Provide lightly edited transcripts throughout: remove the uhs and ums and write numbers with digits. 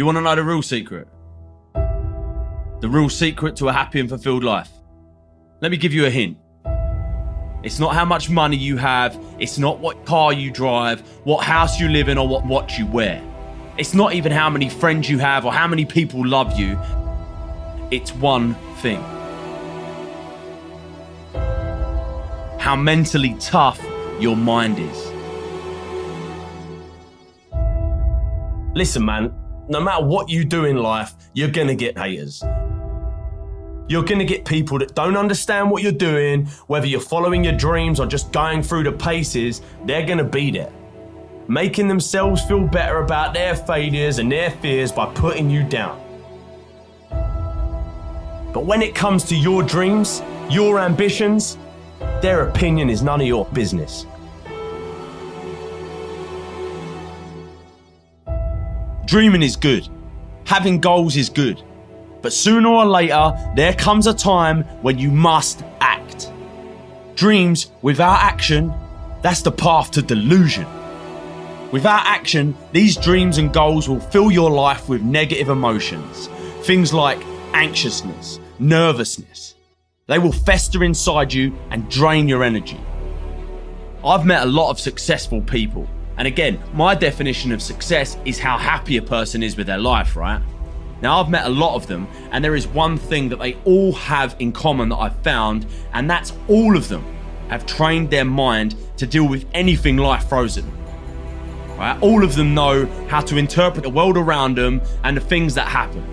You want to know the real secret? The real secret to a happy and fulfilled life? Let me give you a hint. It's not how much money you have. It's not what car you drive, what house you live in, or what watch you wear. It's not even how many friends you have or how many people love you. It's one thing. How mentally tough your mind is. Listen, man, no matter what you do in life, you're gonna get haters. You're gonna get people that don't understand what you're doing, whether you're following your dreams or just going through the paces, they're gonna be there, making themselves feel better about their failures and their fears by putting you down. But when it comes to your dreams, your ambitions, their opinion is none of your business. Dreaming is good. Having goals is good. But sooner or later, there comes a time when you must act. Dreams without action, that's the path to delusion. Without action, these dreams and goals will fill your life with negative emotions. Things like anxiousness, nervousness. They will fester inside you and drain your energy. I've met a lot of successful people. And again, my definition of success is how happy a person is with their life, right? Now, I've met a lot of them, and there is one thing that they all have in common that I've found, and that's all of them have trained their mind to deal with anything life throws at them. Right? All of them know how to interpret the world around them and the things that happen.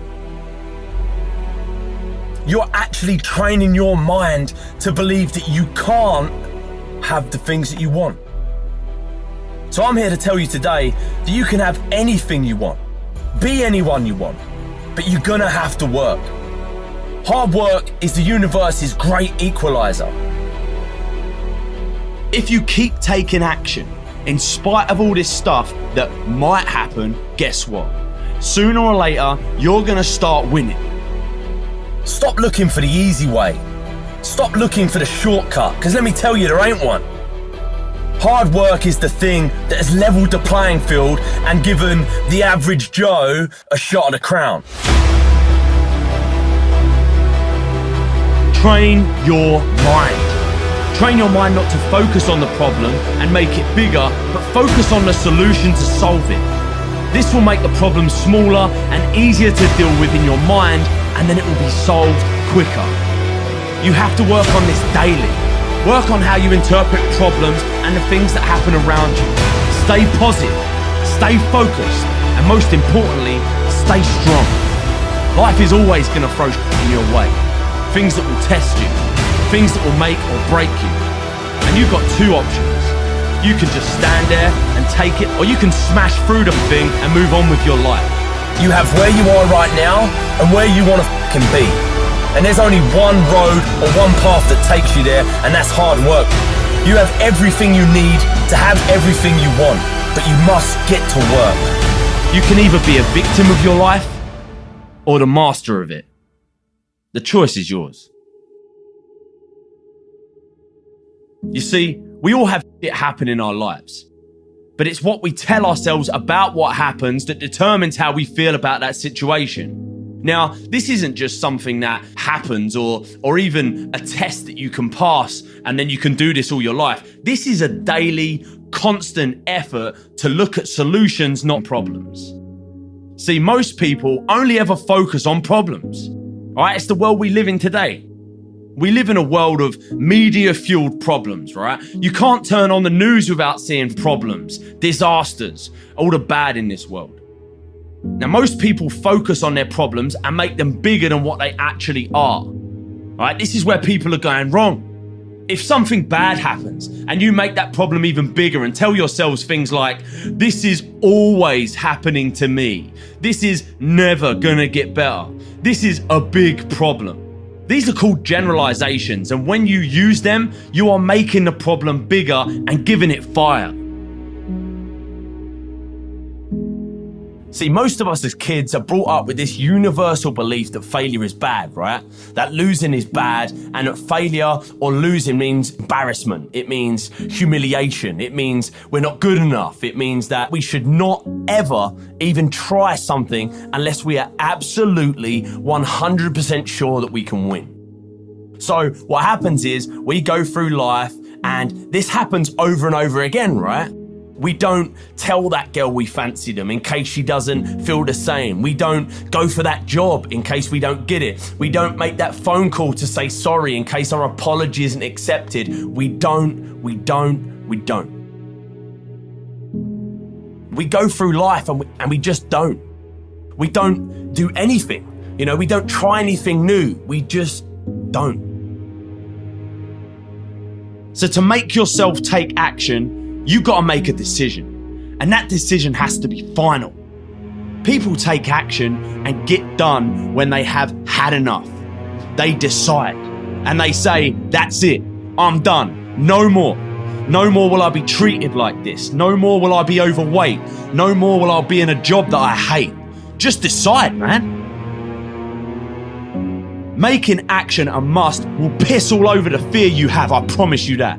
You're actually training your mind to believe that you can't have the things that you want. So I'm here to tell you today that you can have anything you want, be anyone you want, but you're gonna have to work. Hard work is the universe's great equalizer. If you keep taking action, in spite of all this stuff that might happen, guess what? Sooner or later, you're gonna start winning. Stop looking for the easy way. Stop looking for the shortcut, because let me tell you, there ain't one. Hard work is the thing that has leveled the playing field and given the average Joe a shot at the crown. Train your mind. Train your mind not to focus on the problem and make it bigger, but focus on the solution to solve it. This will make the problem smaller and easier to deal with in your mind, and then it will be solved quicker. You have to work on this daily. Work on how you interpret problems and the things that happen around you. Stay positive, stay focused, and most importantly, stay strong. Life is always going to throw in your way. Things that will test you, things that will make or break you. And you've got two options. You can just stand there and take it, or you can smash through the thing and move on with your life. You have where you are right now and where you want to be. And there's only one road or one path that takes you there, and that's hard work. You have everything you need to have everything you want, but you must get to work. You can either be a victim of your life or the master of it. The choice is yours. You see, we all have shit happen in our lives, but it's what we tell ourselves about what happens that determines how we feel about that situation. Now, this isn't just something that happens or even a test that you can pass and then you can do this all your life. This is a daily, constant effort to look at solutions, not problems. See, most people only ever focus on problems. All right, it's the world we live in today. We live in a world of media-fueled problems, right? You can't turn on the news without seeing problems, disasters, all the bad in this world. Now, most people focus on their problems and make them bigger than what they actually are. Right? This is where people are going wrong. If something bad happens and you make that problem even bigger and tell yourselves things like, this is always happening to me. This is never gonna get better. This is a big problem. These are called generalizations, and when you use them, you are making the problem bigger and giving it fire. See, most of us as kids are brought up with this universal belief that failure is bad, right? That losing is bad, and that failure or losing means embarrassment. It means humiliation. It means we're not good enough. It means that we should not ever even try something unless we are absolutely 100% sure that we can win. So what happens is we go through life, and this happens over and over again, right? We don't tell that girl we fancy them in case she doesn't feel the same. We don't go for that job in case we don't get it. We don't make that phone call to say sorry in case our apology isn't accepted. We don't. We go through life and we just don't. We don't do anything. You know, we don't try anything new. We just don't. So to make yourself take action, you got to make a decision, and that decision has to be final. People take action and get done when they have had enough. They decide and they say, that's it, I'm done, no more. No more will I be treated like this. No more will I be overweight. No more will I be in a job that I hate. Just decide, man. Making action a must will piss all over the fear you have, I promise you that.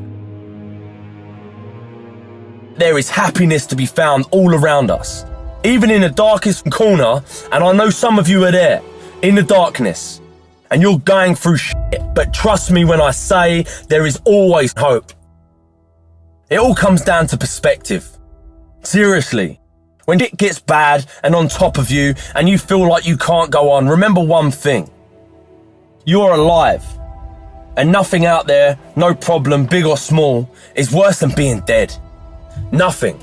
There is happiness to be found all around us, even in the darkest corner, and I know some of you are there, in the darkness, and you're going through shit, but trust me when I say there is always hope. It all comes down to perspective. Seriously, when it gets bad and on top of you, and you feel like you can't go on, remember one thing. You're alive, and nothing out there, no problem, big or small, is worse than being dead. Nothing.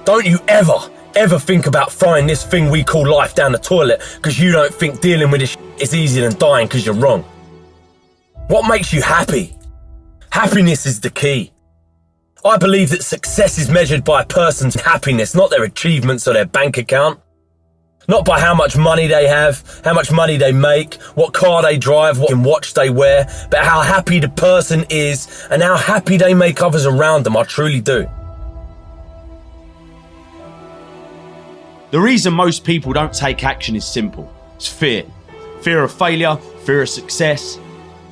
Don't you ever think about throwing this thing we call life down the toilet because you don't think dealing with this is easier than dying because you're wrong. What makes you happy? Happiness is the key. I believe that success is measured by a person's happiness, not their achievements or their bank account. Not by how much money they have, how much money they make, what car they drive, what watch they wear, but how happy the person is and how happy they make others around them. I truly do. The reason most people don't take action is simple. It's fear. Fear of failure, fear of success.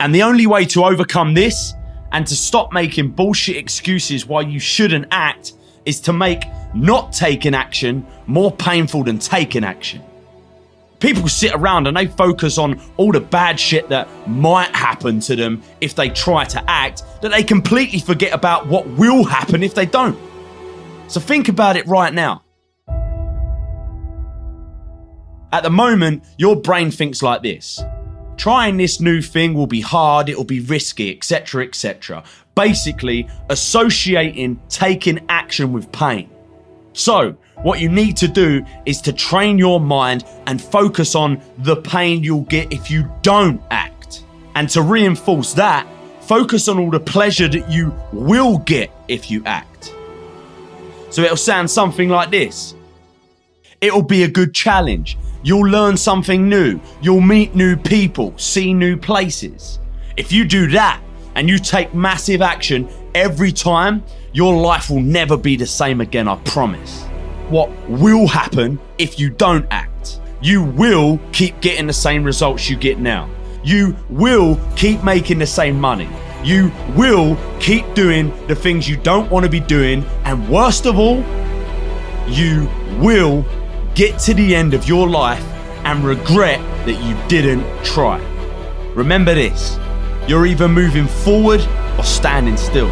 And the only way to overcome this and to stop making bullshit excuses why you shouldn't act is to make not taking action more painful than taking action. People sit around and they focus on all the bad shit that might happen to them if they try to act, that they completely forget about what will happen if they don't. So think about it right now. At the moment, your brain thinks like this. Trying this new thing will be hard, it'll be risky, etc., etc. Basically, associating taking action with pain. So, what you need to do is to train your mind and focus on the pain you'll get if you don't act. And to reinforce that, focus on all the pleasure that you will get if you act. So it'll sound something like this. It'll be a good challenge. You'll learn something new. You'll meet new people, see new places. If you do that and you take massive action every time, your life will never be the same again, I promise. What will happen if you don't act? You will keep getting the same results you get now. You will keep making the same money. You will keep doing the things you don't want to be doing. And worst of all, you will get to the end of your life and regret that you didn't try. Remember this, you're either moving forward or standing still.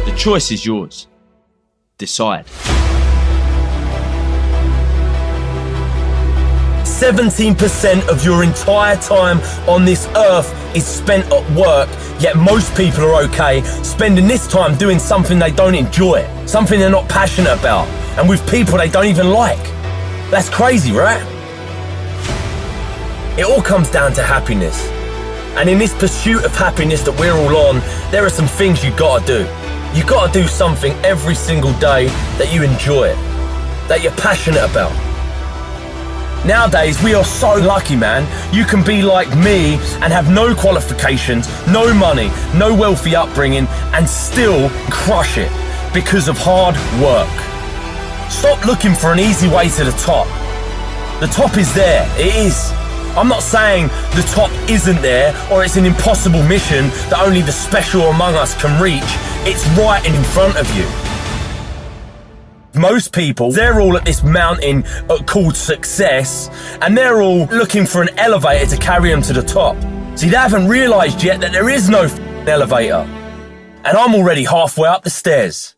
The choice is yours. Decide. 17% of your entire time on this earth is spent at work, yet most people are okay spending this time doing something they don't enjoy, something they're not passionate about, and with people they don't even like. That's crazy, right? It all comes down to happiness. And in this pursuit of happiness that we're all on, there are some things you gotta do. You gotta do something every single day that you enjoy, that you're passionate about. Nowadays, we are so lucky, man. You can be like me and have no qualifications, no money, no wealthy upbringing, and still crush it because of hard work. Stop looking for an easy way to the top The top is there, it is. I'm not saying the top isn't there or it's an impossible mission that only the special among us can reach. It's right in front of you. Most people, they're all at this mountain called success, and they're all looking for an elevator to carry them to the top. See, they haven't realised yet that there is no elevator. And I'm already halfway up the stairs.